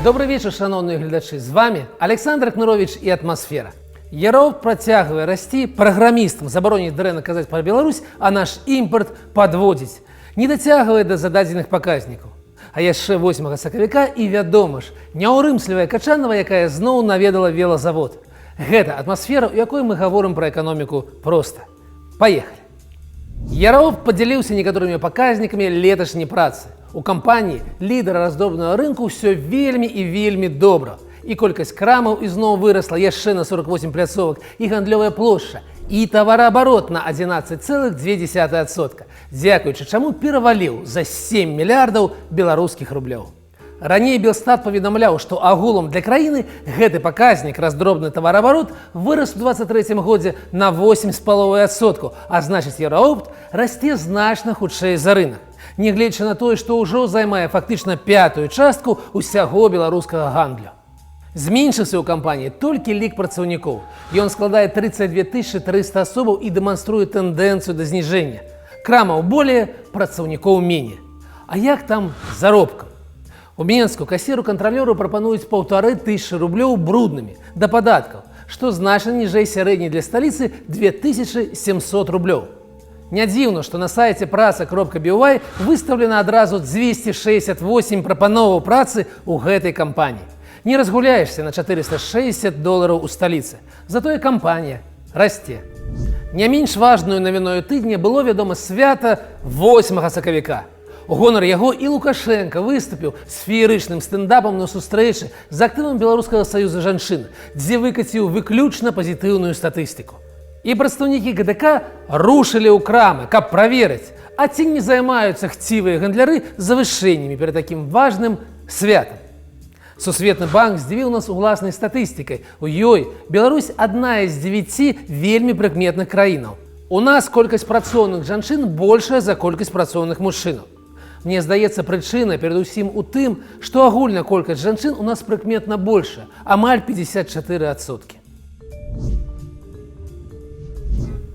Добрый вечер, шановні глядачі. З вами Олександр Кнурович і «Атмосфера». Яроўпт працягвае расці, праграмістам забароніць дрэнна казаць пра Беларусь, а наш імпорт падводзіць, не дацягвае да зададзеных паказнікаў. А яшчэ 8 сакавіка і, вядома ж, няўрымслівая Качанова, якая зноў наведала велазавод. Гэта «Атмасфера», у якой мы гаворым пра эканоміку проста. Паехалі. Яроўпт падзяліўся некаторымі паказнікамі леташняй працы. У кампаніі лідара раздробнага рынку ўсё вельмі і вельмі добра. І колькасць крамаў ізноў вырасла яшчэ на 48 пляцовак, і гандлёвая плошча, і тавараабарот на 11,2%, дзякуючы чаму пераваліў за 7 мільярдаў беларускіх рублёў. Раней Белстат паведамляў, што агулам для краіны гэты паказнік раздробны тавараабарот вырас у 2023 годзе на 8,5%, а значыць Яроўпт расце значна хутчэй за рынок. Нягледзячы на тое, што ўжо займае фактычна 5-ю частку ўсяго беларускага гандлю. Зменшыўся ў кампаніі толькі лік працаўнікоў. Ён складае 32 300 асобаў і дэманструе тэндэнцыю да зніжэння. Крамаў более, працаўнікоў меней. А як там з заробкам? У Менску касіру-кантралёру прапануюць 1500 рублёў бруднымі да падаткаў, што значна ніжэй сярэдняй для сталіцы 2700 рублёў. Не дзіўна, што на сайце праца.бівай выстаўлена адразу 268 прапановаў працы ў гэтай кампаніі. Не разгуляешся на $460 у сталіцы. Затое кампанія расце. Не менш важную навіною тыдня было вядома свята 8 сакавіка. У гонар яго і Лукашенко выступіў з феерычным стэндапам на сустрэчы з актывам Беларускага саюза жанчын, дзе выкаціў выключна пазітыўную статыстыку. І прадстаўнікі ГДК рушылі ў крамы, каб праверыць, а ці не займаюцца хцівыя гандляры завышэннямі перад такім важным святам. Сусветны банк здзівіў нас уласнай статыстыкай. У ёй Беларусь адна з 9 вельмі прыкметных краінаў. У нас колькасць працоўных жанчын большая за колькасць працоўных мужчынаў. Мне здаецца, прычына перадусім у тым, што агульная колькасць жанчын у нас прыкметна большая, амаль 54%.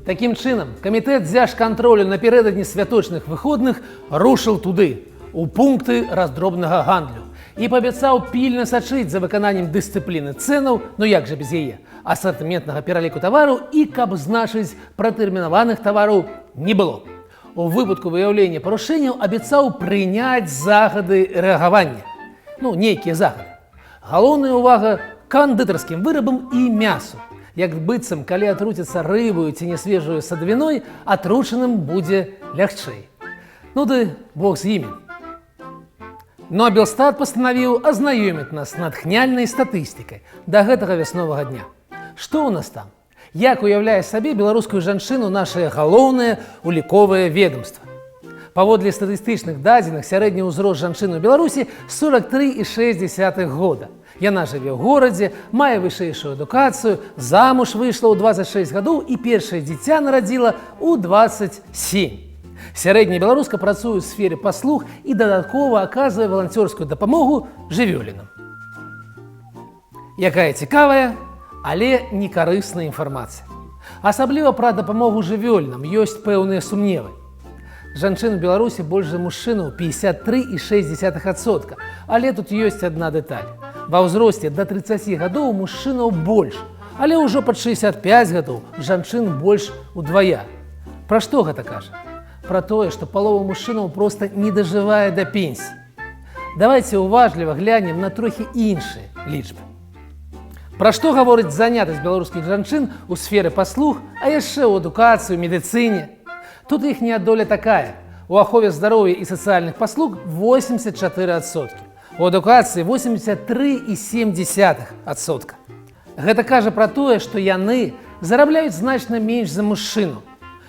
Такім чынам, камітэт дзяржкантролю напярэдадні святочных выходных рушыў туды, у пункты раздробнага гандлю, і паабяцаў пільна сачыць за выкананнем дысцыпліны цэнаў, ну як жа без яе, асартыментнага пераліку тавараў і каб значыць пратэрмінаваных тавараў не было. У выпадку выяўлення парушэнняў абяцаў прыняць захады рэагавання. Ну, нейкія захады. Галоўная ўвага кандытарскім вырабам і мясу. Як быццам, калі атруціцца рыбою ці нясвежаю садавіной, атручаным будзе лягчэй. Ну ды бог з імі. Ну а Белстат пастанавіў азнаёміць нас натхняльнай статыстыкай да гэтага вясновага дня. Што ў нас там? Як уяўляе сабе беларускую жанчыну нашае галоўнае уліковае ведомства? Паводле статыстычных дадзеных, сярэдні ўзрост жанчын у Беларусі 43,6 года. Яна жыве ў горадзе, мае вышэйшую адукацыю, замуж выйшла ў 26 гадоў і першае дзіця нарадзіла ў 27. Сярэдняя беларуска працуе ў сферы паслуг і дадаткова аказвае валанцёрскую дапамогу жывёлінам. Якая цікавая, але некарысная інфармацыя. Асабліва пра дапамогу жывёлінам ёсць пэўныя сумневы. Жанчын у Беларусі больш за мужчынаў 53,6%, але тут ёсць адна дэталь. Ва ўзросце да 30 гадоў мужчынаў больш, але ўжо пад 65 гадоў жанчын больш удвая. Пра што гэта кажа? Пра тое, што палова мужчынаў проста не дажывае да пенсіі. Давайце уважліва глянем на трохі іншыя лічбы. Пра што гаворыць занятасць беларускіх жанчын у сферы паслуг, а яшчэ ў адукацыі, медыцыне? Тут іхняя доля такая. У ахове здароўя і сацыяльных паслуг 84%. У адукацыі 83,7%. Гэта кажа пра тое, што яны зарабляюць значна менш за мужчыну.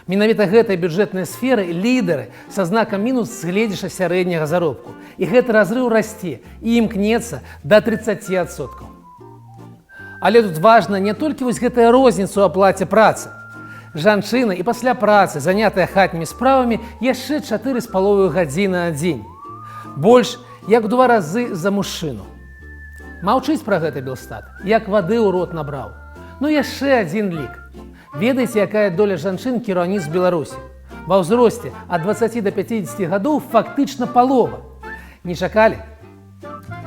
Менавіта гэтай бюджэтнай сферы лідары са знакам мінус згледзяша сярэдняга заробку. І гэты разрыў расце і імкнецца да 30%. Але тут важна не толькі вось гэтая розніца ў аплаце працы. Жанчына і пасля працы, занятая хатнімі справамі, яшчэ 4,5 гадзіны на дзень. Больш як у 2 разы за мужчыну. Маўчыць пра гэта Белстат, як вады ў рот набраў. Ну яшчэ адзін лік. Ведаеце, якая доля жанчын кіраўніцтв Беларусі? Ва ўзросце ад 20 до 50 гадоў фактычна палова. Не чакалі?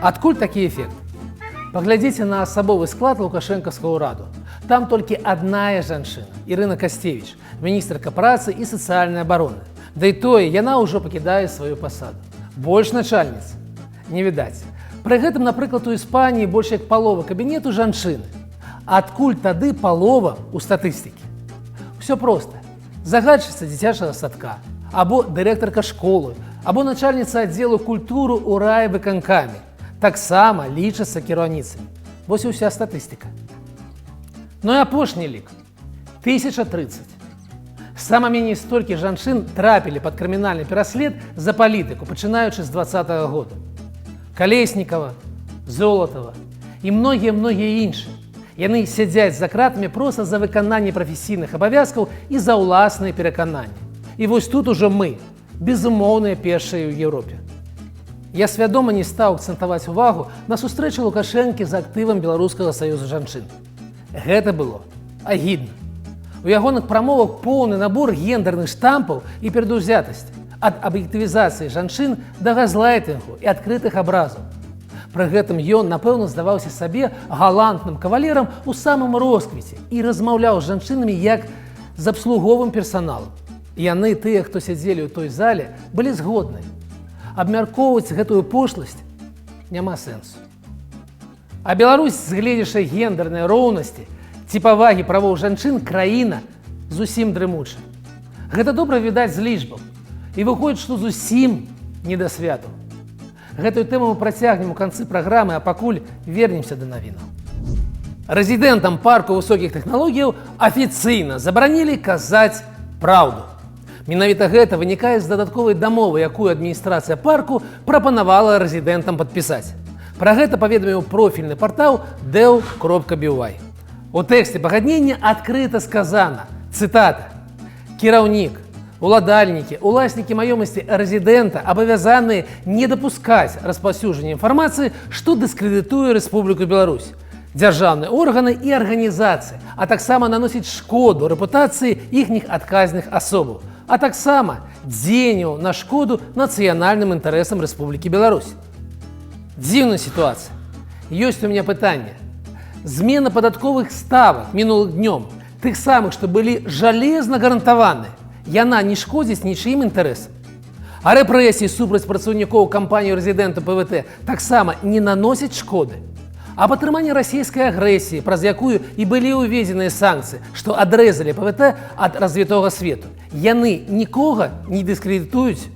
Адкуль такі эфект? Паглядзіце на асабовы склад лукашэнкаўскага ўраду. Там толькі адная жанчына, Ірына Касцевіч, міністрка працы і сацыяльнай абароны. Да і тое, яна ўжо пакідае сваю пасаду. Больш начальніц не відаць. Пры гэтым, напрыклад, у Іспаніі больш як палова кабінету жанчыны. Адкуль тады палова ў статыстыкі? Усё проста. Загадчыца дзіцячага садка, або дырэктарка школы, або начальніца аддзелу культуры ў райвыканкаме. Таксама лічацца кіраўніцамі. Вось і ўся статыстыка. Ну і апошні лік. 1030. Сама меней столькі жанчын трапілі пад крымінальны пераслед за палітыку, пачынаючы з 2020 года. Калеснікава, Золатава і многія іншыя. Яны сядзяць за кратамі проста за выкананне прафесійных абавязкаў і за ўласныя перакананні. І вось тут ужо мы, безумоўныя першыя ў Еўропе. Я свядома не стаў акцэнтаваць увагу на сустрэчы Лукашэнкі з актывам Беларускага саюза жанчын. Гэта было агідна. У ягоных прамовах поўны набор гендерных штампаў і перадузятасці, ад аб'ектывізацыі жанчын да газлайтынгу і адкрытых абразаў. Пры гэтым ён, напэўна, здаваўся сабе галантным кавалерам у самым росквіце і размаўляў з жанчынамі як з абслуговым персаналам. Яны, тыя, хто сядзелі ў той зале, былі згодныя. Абмяркоўваць гэтую пошласць няма сэнсу. А Беларусь, згледзячы гендернай роўнасці ці павагі правоў жанчын, краіна зусім дрымучая. Гэта добра відаць з лічбаў. І выходзіць, што зусім не да святу. Гэтую тэму мы працягнем у канцы праграмы, а пакуль вернемся да навінаў. Рэзідэнтам парку высокіх тэхналогіяў афіцыйна забаранілі казаць праўду. Менавіта гэта вынікае з дадатковай дамовы, якую адміністрацыя парку прапанавала рэзідэнтам падпісаць. Пра гэта паведаміў профільны партал dev.by. У тэксце пагаднення адкрыта сказана, цытата: «Кіраўнік, уладальнікі, уласнікі маёмасці рэзідэнта абавязаныя не дапускаць распаўсюджання інфармацыі, што дыскрэдытуе Рэспубліку Беларусь, дзяржаўныя органы і арганізацыі, а таксама наносіць шкоду рэпутацыі іхніх адказных асобаў, а таксама дзеянняў на шкоду нацыянальным інтарэсам Рэспублікі Беларусь». Дзіўная сітуацыя. Ёсць у мяне пытанне. Змена падатковых ставак мінулых днём, тых самых, што былі жалезна гарантаваныя, яна не шкодзіць нічыім інтарэсам. А рэпрэсіі супраць працаўнікоў кампаніі рэзідэнта ПВТ таксама не наносяць шкоды. А падтрыманне расійскай агрэсіі, праз якую і былі ўведзеныя санкцыі, што адрэзалі ПВТ ад развітога свету, яны нікога не дыскрэдытуюць.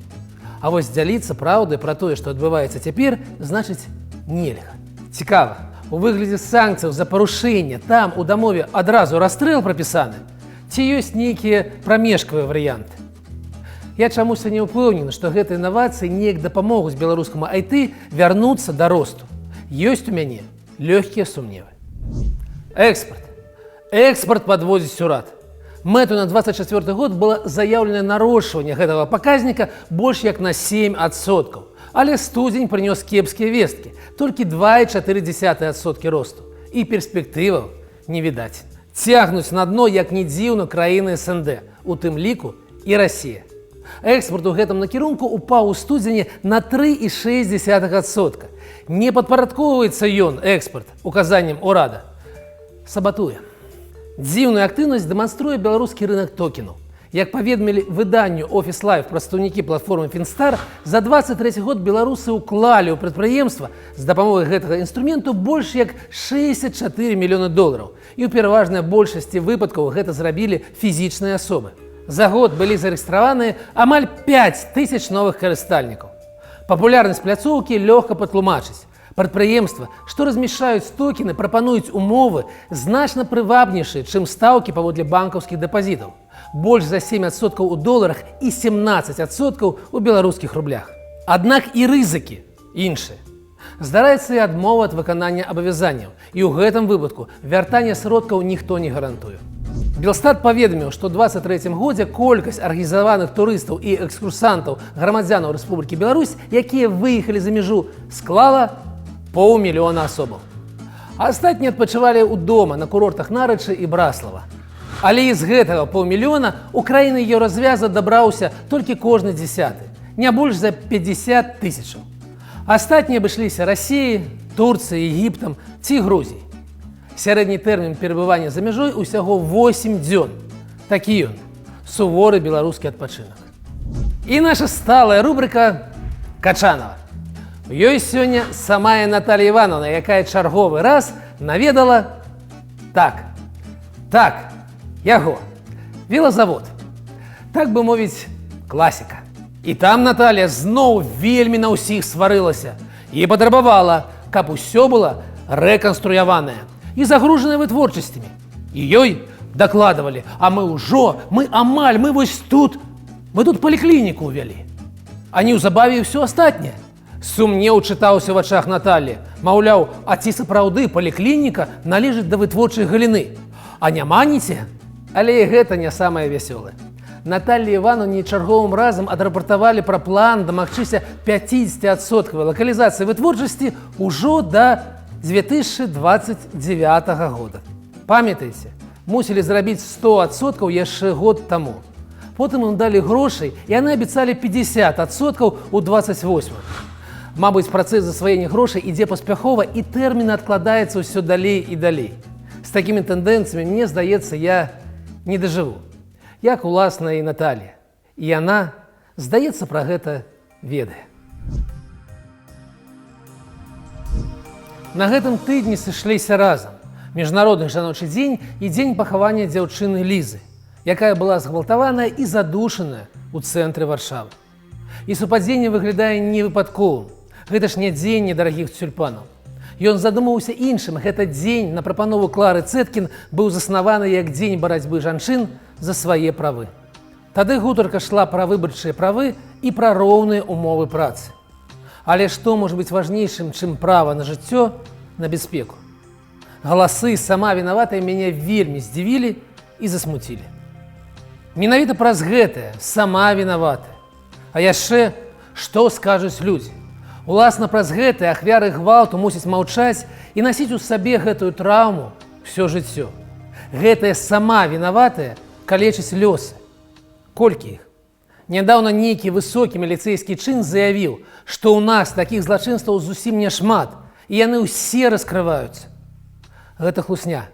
А вось дзяліцца праўдай пра тое, што адбываецца цяпер, значыць, нельга. Цікава, у выглядзе санкцыяў за парушэнне там у дамове адразу расстрэл прапісаны, ці ёсць нейкія прамежкавыя варыянты? Я чамуся не ўпэўнены, што гэтыя інавацыі неяк дапамогуць беларускаму IT вярнуцца да росту. Ёсць у мяне лёгкія сумневы. Экспарт. Экспарт падводзіць урад. Мэту на 24 год было заяўлена нарошчванне гэтага паказніка больш як на 7%. Але студзень прынёс кепскія весткі, толькі 2,4% росту. І перспектываў не відаць. Цягнуць на дно, як не дзіўна, краіны СНД, у тым ліку і Расія. Экспарт у гэтым накірунку упаў у студзені на 3,6%. Не падпарадкоўваецца ён, экспарт, указанням урада. Сабатуе. Дзіўную актыўнасць дэманструе беларускі рынак токенаў. Як паведамілі выданню Office Life прадстаўнікі платформы Finstar, за 23 год беларусы ўклалі ў прадпрыемства з дапамогай гэтага інструменту больш як $64 мільёны. І ў пераважнай большасці выпадкаў гэта зрабілі фізічныя асобы. За год былі зарэгістраваныя амаль 5000 новых карыстальнікаў. Папулярнасць пляцоўкі лёгка патлумачыць. Прадпрыемства, што размяшчаюць токены, прапануюць умовы значна прывабнейшыя, чым стаўкі паводле банкаўскіх дэпазітаў. Больш за 7% у доларах і 17% у беларускіх рублях. Аднак і рызыкі іншыя. Здараецца і адмова ад выканання абавязанняў. І ў гэтым выпадку вяртання сродкаў ніхто не гарантуе. Белстат паведаміў, што ў 2023 годзе колькасць арганізаваных турыстаў і экскурсантаў грамадзянаў Рэспублікі Беларусь, якія выехалі за мяжу, склала 500 000 асобаў. Астатнія адпачывалі ўдома на курортах Нарычы і Браслава. Але і з гэтага 500 000 у краіны еўразвяза дабраўся толькі кожны 10, не больш за 50 000. Астатнія абышліся Расіі, Турцыі, Егіптам ці Грузіяй. Сярэдні тэрмін перабывання за мяжой усяго 8 дзён. Такі ён, суворы беларускі адпачынак. І наша сталая рубрика «Качанова». У ёй сёння самая Наталья Ивановна, якая чарговы раз наведала яго велазавод. Так бы мовіць, класіка. І там Наталья зноў вельмі на ўсіх сварылася і патрабавала, каб усё было рэканструяванае і загружанае вытворчасцямі. І ёй дакладвалі: а мы вось тут, мы тут паліклініку ўвялі. А неўзабаве і ўсё астатняе. Сумнеў чытаўся ў вачах Натальі. Маўляў, а ці сапраўды паліклініка належыць да вытворчай галіны? А няма ніце? Але і гэта не самае вясёлае. Натальі Івановне чарговым разам адрапартавалі пра план дамагчыся 50% лакалізацыі вытворчасці ўжо да 2029 года. Памятаеце, мусілі зрабіць 100% яшчэ год таму. Потым ім далі грошай, і яны абяцалі 50% у 28. Мабыць, працэс засваення грошай ідзе паспяхова, і тэрмін адкладаецца ўсё далей і далей. З такімі тэндэнцыямі, мне здаецца, я не дажыву. Як уласна і Наталья. І яна, здаецца, пра гэта ведае. На гэтым тыдні сышліся разам Міжнародны жаночы дзень і дзень пахавання дзяўчыны Лізы, якая была згвалтаваная і задушаная ў цэнтры Варшавы. І супадзенне выглядае невыпадковым. Гэта ж не дзень недарагіх тюльпанаў. Ён задумаўся іншым. Гэта дзень на прапанову Клары Цэткін быў заснаваны як дзень барацьбы жанчын за свае правы. Тады гутарка шла пра выбарчыя правы і пра роўныя умовы працы. Але што можа быць важнейшым, чым права на жыццё, на бяспеку? Галасы «Сама вінаватая» мяне вельмі здзівілі і засмуцілі. Менавіта праз гэтае «Сама вінаватая». А яшчэ, што скажуць людзі? Уласна праз гэтае ахвяры гвалту мусяць маўчаць і насіць у сабе гэтую траўму ўсё жыццё. Гэтая «Сама вінаватая» калечыць лёсы. Колькі іх? Нядаўна нейкі высокі міліцэйскі чын заявіў, што ў нас такіх злачынстваў зусім няшмат, і яны ўсе раскрываюцца. Гэта хлусня.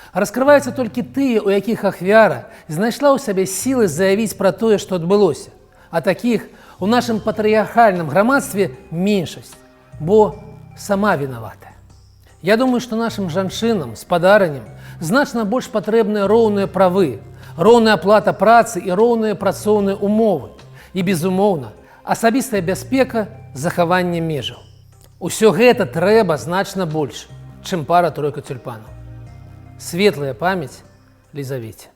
Раскрываюцца толькі тыя, у якіх ахвяра знайшла ў сабе сілы заявіць пра тое, што адбылося. А такіх у нашым патрыярхальным грамадстве меншасць, бо сама вінаватая. Я думаю, што нашым жанчынам, спадарыням значна больш патрэбныя роўныя правы, роўная аплата працы і роўныя працоўныя умовы. І, безумоўна, асабістая бяспека, захаванне межаў. Усё гэта трэба значна больш, чым пара-тройка тюльпанаў. Светлая памяць Лізавеце.